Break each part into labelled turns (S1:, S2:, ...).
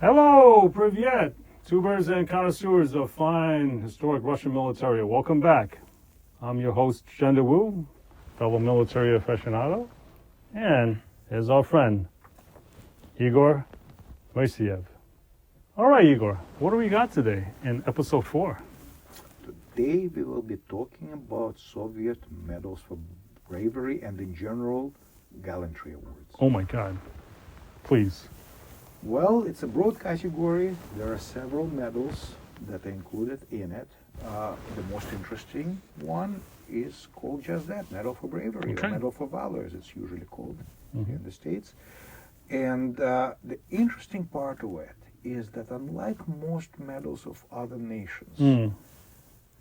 S1: Hello, Privyet, tubers and connoisseurs of fine historic Russian military. Welcome back. I'm your host, Gender Wu, fellow military aficionado, and here's our friend, Igor Moiseyev. All right, Igor, what do we got today in episode 4?
S2: Today we will be talking about Soviet medals for bravery and in general gallantry awards.
S1: Oh my God, please.
S2: Well, it's a broad category. There are several medals that are included in it. The most interesting one is called just that, Medal for Bravery,
S1: Okay.
S2: or Medal for Valor, as it's usually called in the States. And the interesting part of it is that unlike most medals of other nations,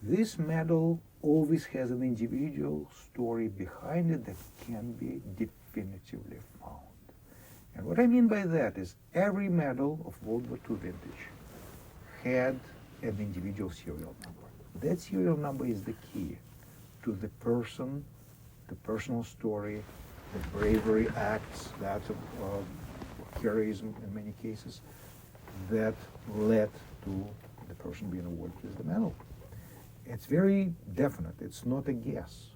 S2: this medal always has an individual story behind it that can be definitively found. And what I mean by that is every medal of World War II vintage had an individual serial number. That serial number is the key to the person, the personal story, the bravery acts, the acts of heroism in many cases, that led to the person being awarded with the medal. It's very definite. It's not a guess.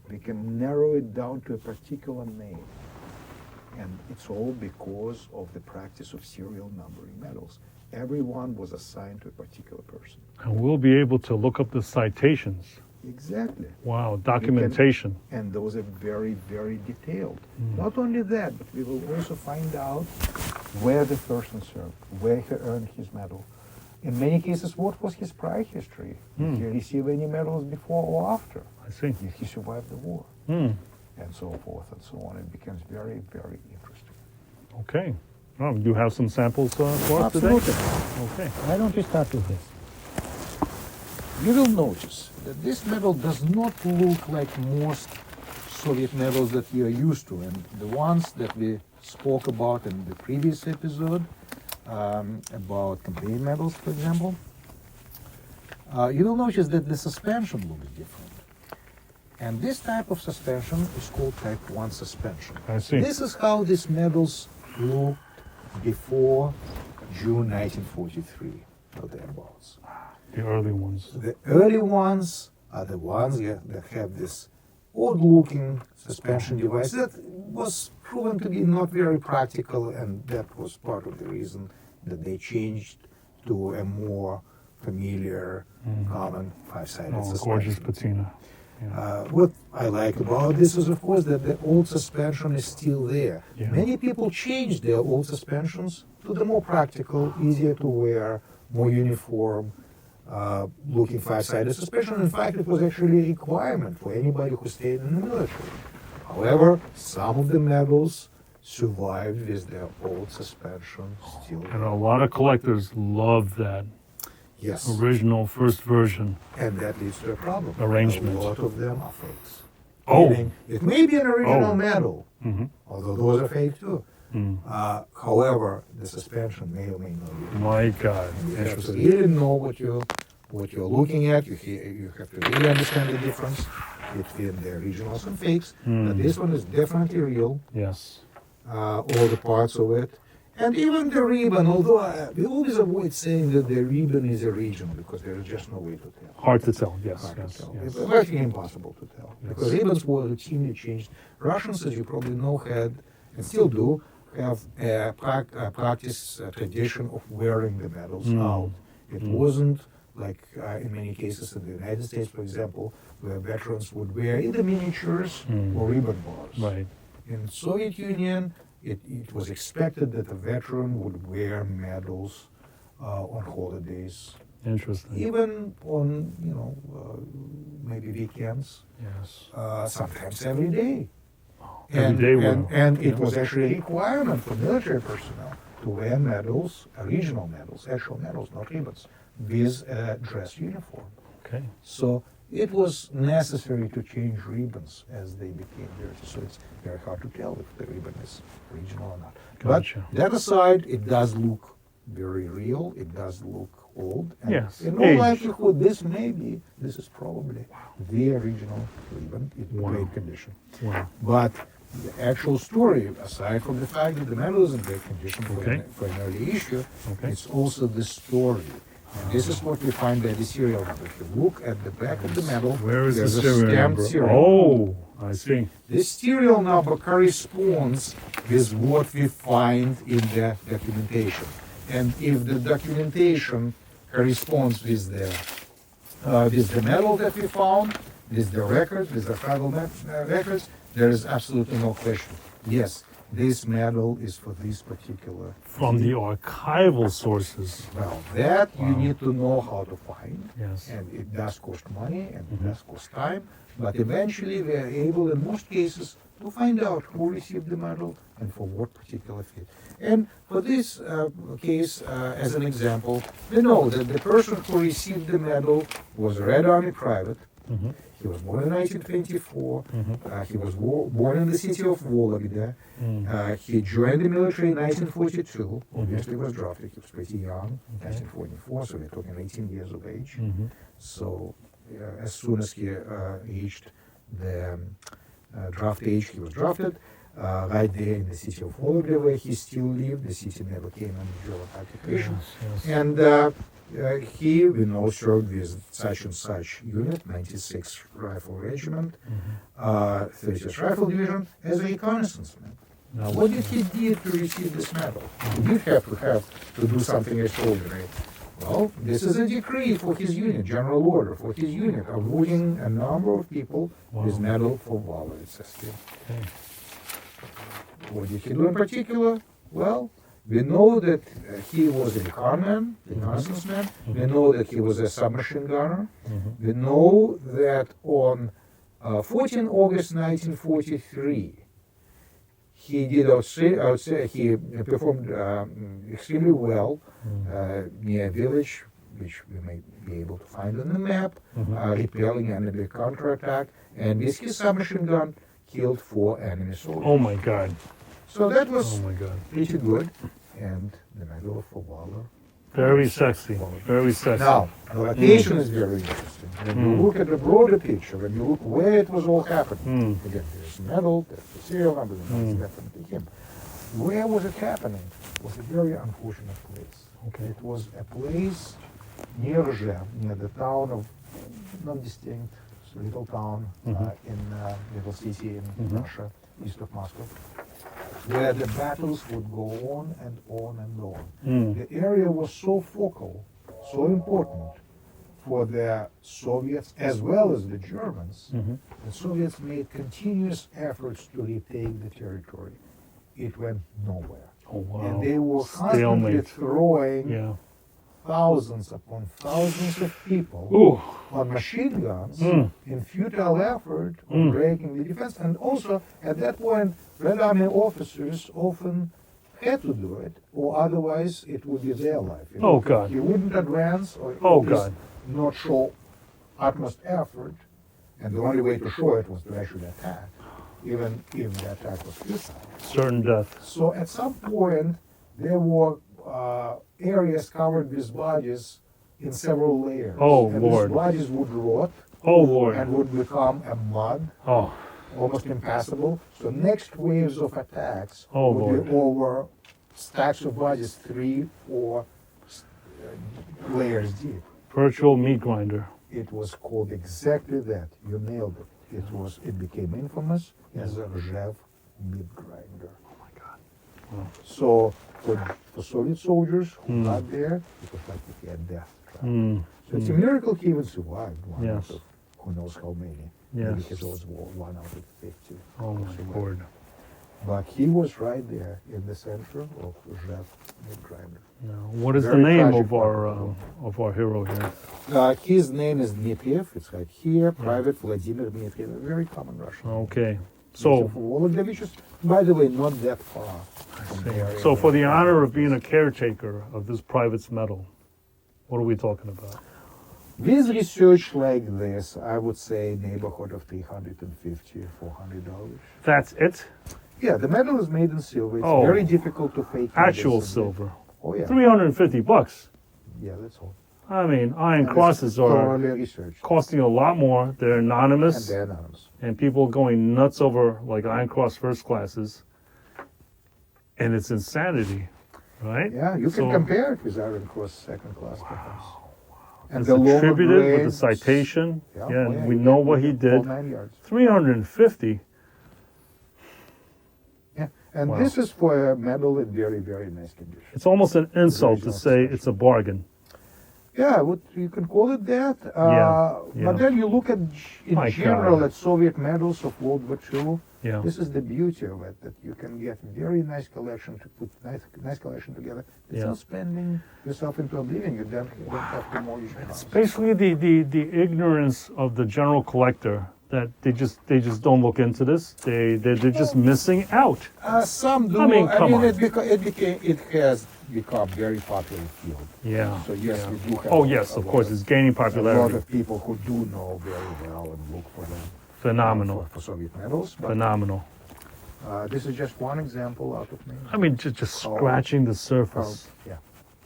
S2: We can narrow it down to a particular name. And it's all because of the practice of serial numbering medals. Everyone was assigned to a particular person.
S1: And we'll be able to look up the citations.
S2: Exactly.
S1: Wow, documentation.
S2: And those are very, very detailed. Not only that, but we will also find out where the person served, where he earned his medal. In many cases, what was his prior history? Did he receive any medals before or after?
S1: I see.
S2: Did he survive the war? And so forth and so on. It becomes very, very interesting.
S1: Okay. Oh, you have some samples for us
S2: Absolutely.
S1: today? Okay.
S2: Why don't we start with this? You will notice that this medal does not look like most Soviet medals that you are used to, and the ones that we spoke about in the previous episode, about campaign medals, for example. You will notice that the suspension looks different. And this type of suspension is called Type 1 suspension.
S1: I see.
S2: This is how these medals looked before June 1943, or thereabouts.
S1: The early ones.
S2: The early ones are the ones that have this odd-looking suspension device that was proven to be not very practical, and that was part of the reason that they changed to a more familiar, common five-sided suspension.
S1: Gorgeous patina. Yeah.
S2: What I like about this is, of course, that the old suspension is still there.
S1: Yeah.
S2: Many people changed their old suspensions to the more practical, easier to wear, more uniform looking five-sided suspension. In fact, it was actually a requirement for anybody who stayed in the military. However, some of the medals survived with their old suspension still.
S1: And a lot of collectors love that
S2: Yes.
S1: original first version.
S2: And that leads to a problem.
S1: Arrangement.
S2: A lot of them are fakes.
S1: Oh.
S2: Meaning, it may be an original
S1: Oh.
S2: medal, although those are fake too.
S1: Mm.
S2: However, the suspension may or may not be.
S1: My God.
S2: You have to
S1: Interesting.
S2: really know what you're looking at. You have to really understand the difference between the originals and fakes. But this one is definitely real.
S1: Yes.
S2: All the parts of it. And even the ribbon, although we always avoid saying that the ribbon is original because there is just no way to tell.
S1: Hard to tell. Yes.
S2: Hard to
S1: Yes.
S2: tell.
S1: Yes.
S2: It's actually impossible to tell because ribbons were routinely changed. Russians, as you probably know, had and still do have a practice, a tradition of wearing the medals out. It wasn't like in many cases in the United States, for example, where veterans would wear either miniatures or ribbon bars.
S1: Right.
S2: In the Soviet Union, it was expected that a veteran would wear medals on holidays,
S1: Interesting.
S2: even on maybe weekends,
S1: Yes.
S2: sometimes every day.
S1: Every day
S2: And it was actually a requirement for military personnel to wear medals, original medals, actual medals, not ribbons, with a dress uniform.
S1: Okay.
S2: So it was necessary to change ribbons as they became dirty. So it's very hard to tell if the ribbon is original or not.
S1: Gotcha.
S2: But that aside, it does look very real. It does look old. And
S1: Yes.
S2: in all
S1: Aged.
S2: likelihood, this is probably the original ribbon in
S1: Wow.
S2: great condition.
S1: Wow.
S2: But the actual story, aside from the fact that the medal is in great condition
S1: Okay.
S2: for an early issue,
S1: Okay.
S2: it's also the story. And this is what we find by the serial number. If you look at the back of the medal,
S1: Where is the
S2: there's a
S1: serial
S2: stamped
S1: number?
S2: serial.
S1: Oh, I see.
S2: This serial number corresponds with what we find in the documentation. And if the documentation corresponds with the medal that we found, with the records, with the tribal records, there is absolutely no question. Yes, this medal is for this particular.
S1: From the archival sources.
S2: Well, that you
S1: Wow.
S2: need to know how to find.
S1: Yes.
S2: And it does cost money and it does cost time, but eventually we are able, in most cases, to find out who received the medal and for what particular feat. And for this case, as an example, we know that the person who received the medal was a Red Army private.
S1: Mhm.
S2: He was born in 1924.
S1: Mhm.
S2: He was born in the city of Vologda.
S1: Mm.
S2: He joined the military in 1942. Obviously, was drafted. He was pretty young, 1944, so we're talking 18 years of age.
S1: Mhm.
S2: So as soon as he reached the draft age, he was drafted. Right there in the city of Vologda, where he still lived. The city never came under German occupation.
S1: Yes, yes.
S2: And he, we know, served with such and such unit, 96th Rifle Regiment, 30th Rifle Division, as a reconnaissance man.
S1: Now,
S2: What did he do to receive this medal? He did have to do something extraordinary. Well, this is a decree for his unit, general order for his unit, awarding a number of people his
S1: Wow.
S2: medal for valor, it says here.
S1: Okay.
S2: What did he do in particular? Well, we know that he was a recon reconnaissance man. We know that he was a submachine gunner.
S1: Mhm.
S2: We know that on 14 August 1943, he did he performed extremely well near a village, which we may be able to find on the map, repelling enemy counterattack, and with his submachine gun, killed 4 enemy soldiers.
S1: Oh my God.
S2: So that
S1: Oh
S2: was
S1: my God.
S2: pretty good, and the medal for valor.
S1: Very sexy. Very sexy.
S2: Now, the location is very interesting. When you look at the broader picture, when you look where it was all happening, again, there's a medal, there's the serial number, and that's definitely him. Where was it happening? It was a very unfortunate place.
S1: Okay.
S2: It was a place near Rzhev, near the town of non-distinct little town in little city in Russia, east of Moscow, where the battles would go on and on and on. The area was so focal, so important for the Soviets as well as the Germans. The Soviets made continuous efforts to retake the territory. It went nowhere.
S1: Oh wow.
S2: And they were constantly
S1: Stalemate.
S2: throwing
S1: Yeah.
S2: thousands upon thousands of people
S1: Ooh.
S2: on machine guns in futile effort of breaking the defense. And also, at that point, Red Army officers often had to do it, or otherwise it would be their life. You
S1: Oh, God.
S2: You wouldn't advance, or
S1: Oh,
S2: at least
S1: God.
S2: not show utmost effort, and the only way to show it was to actually attack, even if the attack was futile.
S1: Certain death.
S2: So at some point, there were areas covered with bodies in several layers.
S1: Oh,
S2: and
S1: Lord.
S2: these bodies would rot
S1: Oh Lord.
S2: and would become a mud,
S1: Oh.
S2: almost impassable. So next waves of attacks
S1: Oh,
S2: would
S1: Lord.
S2: be over stacks of bodies, 3 or 4 layers deep.
S1: Virtual meat grinder.
S2: It was called exactly that. You nailed it. It became infamous as a Rzhev meat grinder.
S1: Oh my God.
S2: So for Soviet soldiers who got there, it was like they had death trap. So it's a miracle he even survived. One
S1: Yes.
S2: out of who knows how many.
S1: Yes.
S2: Maybe his was 1 out of 50.
S1: Oh my Lord.
S2: But he was right there in the center of Rzhev meat grinder.
S1: Now, what is the
S2: Very
S1: name
S2: tragic
S1: of our hero here?
S2: His name is Dmitriev. It's right here. Private Vladimir Dmitriev. A very common Russian.
S1: Okay.
S2: So,
S1: So,
S2: Vologda, which is, by the way, not that far from the area.
S1: so for the honor of being a caretaker of this private's medal, what are we talking about?
S2: With research like this, I would say neighborhood of $350, $400.
S1: That's it?
S2: Yeah, the medal is made in silver. It's
S1: Oh.
S2: very difficult to fake.
S1: Actual
S2: this.
S1: silver.
S2: Oh yeah.
S1: $350.
S2: Yeah, that's all.
S1: I mean, iron
S2: And
S1: crosses
S2: it's
S1: are
S2: thoroughly researched.
S1: costing a lot more. They're
S2: And
S1: anonymous.
S2: they're anonymous.
S1: and people going nuts over like Iron Cross first classes, and it's insanity, right?
S2: Yeah, you can
S1: So
S2: compare it with Iron Cross second class weapons. And
S1: it's
S2: the lower
S1: attributed with the
S2: grades,
S1: citation.
S2: Yeah,
S1: Yeah,
S2: oh,
S1: and
S2: yeah,
S1: we
S2: you
S1: know
S2: get-
S1: what
S2: you
S1: he
S2: get all
S1: did.
S2: 9 yards.
S1: 350.
S2: Yeah, and
S1: Wow.
S2: this is for a medal in very, very nice condition.
S1: It's almost an insult to
S2: Original
S1: say
S2: special.
S1: it's a bargain.
S2: Yeah, you can call it that.
S1: Yeah.
S2: But then you look at, in
S1: My
S2: general,
S1: God.
S2: at Soviet medals of World War II.
S1: Yeah.
S2: This is the beauty of it, that you can get very nice collection to put nice collection together without
S1: Yeah.
S2: spending yourself into oblivion. You don't have to mortgage your
S1: It's
S2: house.
S1: basically the ignorance of the general collector that they just don't look into this. They're just missing out.
S2: Some do.
S1: I mean, come on.
S2: It has become very popular field.
S1: Yeah.
S2: So yes,
S1: yeah.
S2: we do have.
S1: Oh yes,
S2: a
S1: of
S2: lot
S1: course, it's gaining
S2: a lot
S1: popularity.
S2: of people who do know very well and look for them.
S1: Phenomenal,
S2: For Soviet medals. But
S1: phenomenal.
S2: this is just one example out of many.
S1: I mean, just
S2: Oh.
S1: scratching the surface.
S2: Yeah.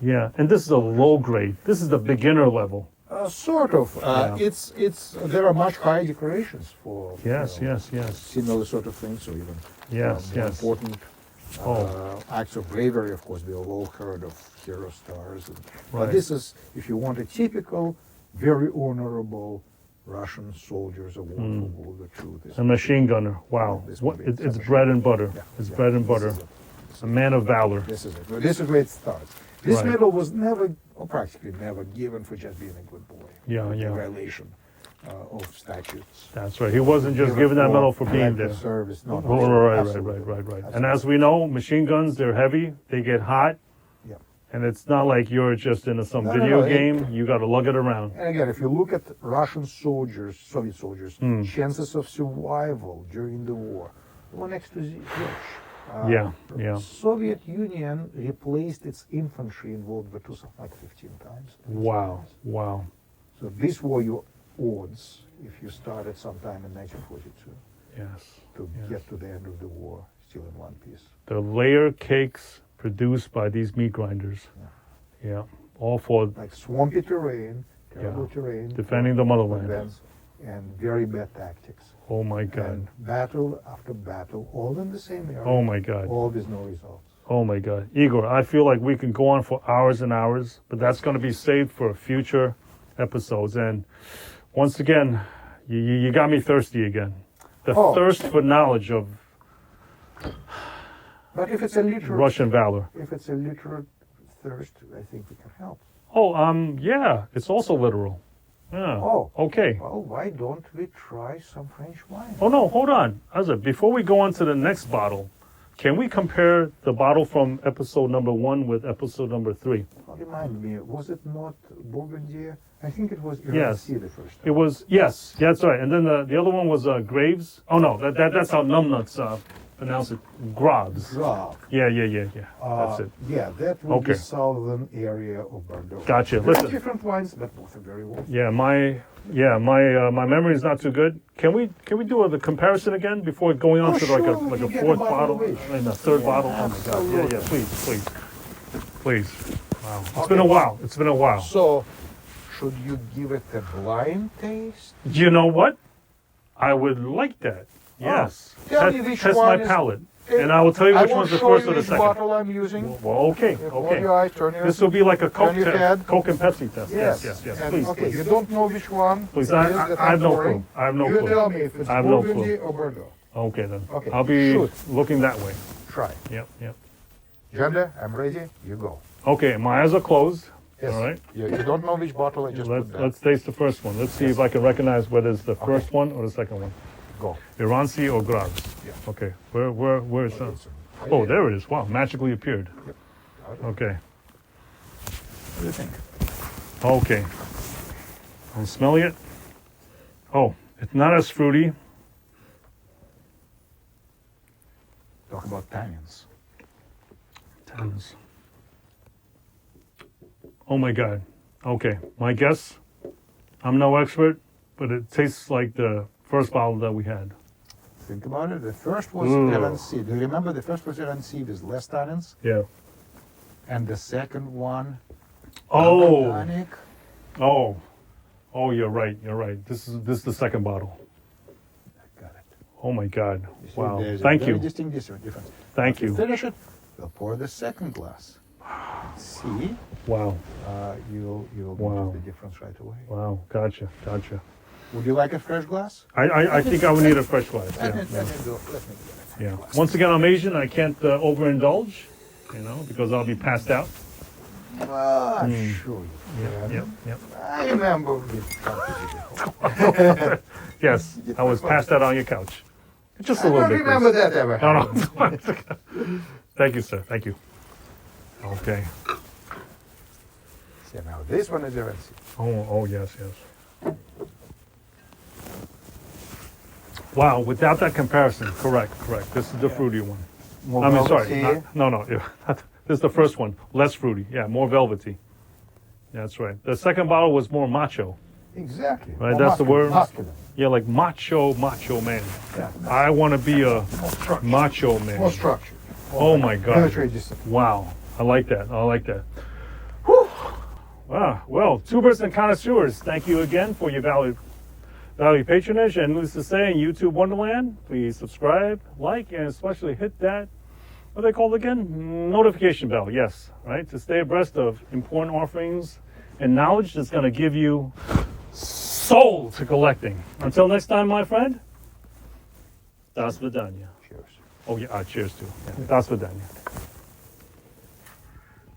S1: Yeah, and this is a low grade. This is the beginner level.
S2: Sort of.
S1: Yeah.
S2: It's there are much higher decorations for
S1: Yes,
S2: you know,
S1: yes, yes.
S2: similar sort of things, or even
S1: Yes,
S2: more
S1: yes.
S2: important
S1: Oh.
S2: acts of bravery. Of course, we have all heard of hero stars.
S1: Right.
S2: But this is, if you want a typical, very honorable Russian soldiers of World War II. This
S1: A machine gunner. Wow.
S2: This
S1: What,
S2: would be
S1: it's
S2: something.
S1: bread and butter.
S2: Yeah,
S1: It's
S2: yeah,
S1: bread and
S2: this
S1: butter.
S2: is it.
S1: A man of valor.
S2: This is it. Well, this is where it starts. This
S1: Right.
S2: medal was never, or practically never, given for just being a good boy.
S1: Yeah,
S2: In
S1: yeah.
S2: violation of statutes.
S1: That's right. He wasn't just given that medal for being there.
S2: Service. No,
S1: Right.
S2: absolutely.
S1: And as we know, machine guns, they're heavy, they get hot,
S2: Yeah.
S1: and it's not like you're just in some
S2: No, no,
S1: video
S2: no,
S1: game. You got to lug it around.
S2: And again, if you look at Russian soldiers, Soviet soldiers,
S1: Hmm.
S2: chances of survival during the war were next to zero.
S1: Yeah, yeah.
S2: Soviet Union replaced its infantry in World War II something like 15 times.
S1: Wow, wow.
S2: So these were your odds if you started sometime in 1942
S1: Yes.
S2: to
S1: Yes.
S2: get to the end of the war still in one piece.
S1: The layer cakes produced by these meat grinders. Yeah. All for
S2: Like swampy terrain, terrible
S1: Yeah.
S2: terrain,
S1: defending the motherland.
S2: events, and very bad tactics.
S1: Oh my God.
S2: And battle after battle, all in the same area.
S1: Oh my God.
S2: All with no results.
S1: Oh my God. Igor, I feel like we can go on for hours and hours, but that's going to be saved for future episodes. And once again, you got me thirsty again. The
S2: Oh.
S1: thirst for knowledge of
S2: But if it's a literal,
S1: Russian valor.
S2: if it's a literal thirst, I think we can help.
S1: Oh, yeah, it's also literal. Yeah.
S2: Oh.
S1: Okay.
S2: Well, why don't we try some French wine?
S1: Oh no, hold on. Azza, before we go on to the next bottle, can we compare the bottle from episode number 1 with episode number 3?
S2: Remind me, was it not Burgundy? I think it was
S1: Yes.
S2: Irancy the first
S1: It
S2: time.
S1: was, yes, yeah, that's right. And then the other one was Graves. Oh no, that's how numbnuts pronounce it. Graves.
S2: Grav.
S1: Yeah. That's it.
S2: Yeah, that would
S1: Okay.
S2: be southern area of Bordeaux.
S1: Gotcha.
S2: There are
S1: Listen.
S2: different wines, but both are very well.
S1: Yeah, my memory is not too good. Can we do the comparison again before going on
S2: Oh,
S1: to like
S2: sure,
S1: a
S2: we can get
S1: fourth
S2: a bottle
S1: bottle
S2: of each.
S1: and a third
S2: Yeah,
S1: bottle? Oh my God! Yeah,
S2: absolutely.
S1: please. Wow, it's
S2: Okay.
S1: been a while. It's been a while.
S2: So, should you give it a blind taste?
S1: You know what? I would like that. Yes.
S2: Tell me which
S1: Test
S2: one
S1: my
S2: is-
S1: palate, and I will tell you
S2: I
S1: which
S2: will
S1: one's the
S2: show
S1: first
S2: you
S1: or the
S2: which
S1: second.
S2: bottle I'm using.
S1: Well, okay,
S2: Close
S1: okay.
S2: your eyes, turn your
S1: This will be like a Coke
S2: Turn your
S1: test,
S2: head.
S1: Coke and Pepsi test. Yes.
S2: And,
S1: Please,
S2: okay,
S1: please.
S2: you don't know which one.
S1: Please,
S2: it
S1: I
S2: is that
S1: have
S2: I'm
S1: no
S2: pouring.
S1: clue. I have no
S2: You
S1: clue.
S2: tell me if it's
S1: I have no
S2: Burgundy
S1: clue.
S2: or Bordeaux.
S1: Okay then.
S2: Okay,
S1: I'll be
S2: shoot.
S1: looking that way.
S2: Try.
S1: Yep.
S2: Gender, I'm ready. You go.
S1: Okay, my eyes are closed.
S2: Yes.
S1: All right.
S2: You don't know which bottle I just put down.
S1: Let's taste the first one. Let's see if I can recognize whether it's the
S2: Okay.
S1: first one or the second one.
S2: Go.
S1: Irancy or Graves.
S2: Yeah.
S1: Okay. Where is that?
S2: It's right
S1: Oh,
S2: here.
S1: there it is. Wow, magically appeared.
S2: Yep.
S1: Okay.
S2: What do you think?
S1: Okay. I'm smelling it. Oh, it's not as fruity.
S2: Talk about tannins.
S1: Tannins. Oh my God. Okay, my guess. I'm no expert, but it tastes like the first bottle that we had.
S2: Think about it. The first was
S1: Ooh.
S2: Rarity. Do you remember the first was Rarity with less tannins?
S1: Yeah.
S2: And the second one,
S1: Oh.
S2: organic.
S1: Oh. Oh, you're right. You're right. This is the second bottle.
S2: God,
S1: Oh my God.
S2: You see,
S1: Wow.
S2: there's
S1: Thank
S2: a very
S1: you.
S2: distinct difference.
S1: Thank
S2: After
S1: you.
S2: finish it, we'll pour the second glass. See,
S1: Wow.
S2: you'll
S1: Wow.
S2: notice the difference right away.
S1: Wow. Gotcha. Gotcha.
S2: Would you like a fresh glass?
S1: I think I would need a fresh glass.
S2: Let
S1: Yeah.
S2: me
S1: Yeah.
S2: get a fresh
S1: Yeah.
S2: glass.
S1: Once again, I'm Asian. I can't overindulge, because I'll be passed out.
S2: I'm sure you can.
S1: Yep. Yep.
S2: I remember we talked
S1: Yes. I was passed out on your couch. Just a
S2: I
S1: little
S2: don't
S1: bit.
S2: remember
S1: please.
S2: that ever happening.
S1: No. Thank you, sir. Thank you. Okay.
S2: See, now this one is a red sea.
S1: Oh, yes. Wow, without that comparison, correct. This is the fruity one.
S2: More
S1: I mean,
S2: velvety.
S1: sorry, no. This is the first one, less fruity. Yeah, more velvety. That's right. The second bottle was more macho.
S2: Exactly.
S1: Right,
S2: More
S1: that's the word.
S2: Muscular.
S1: Yeah, like macho man.
S2: Yeah.
S1: I want to be a
S2: More structured.
S1: macho man.
S2: More structured.
S1: Oh my God.
S2: Military discipline.
S1: Wow, I like that. Whew. Wow. Well, tubers and connoisseurs, thank you again for your valued patronage. And needless to say, in YouTube Wonderland, please subscribe, like, and especially hit that, what are they called again? Notification bell, yes, right? To stay abreast of important offerings and knowledge that's going to give you soul to collecting. Until next time, my friend, das vidanya.
S2: Cheers.
S1: Oh, yeah, cheers too. Yeah. Das vidanya.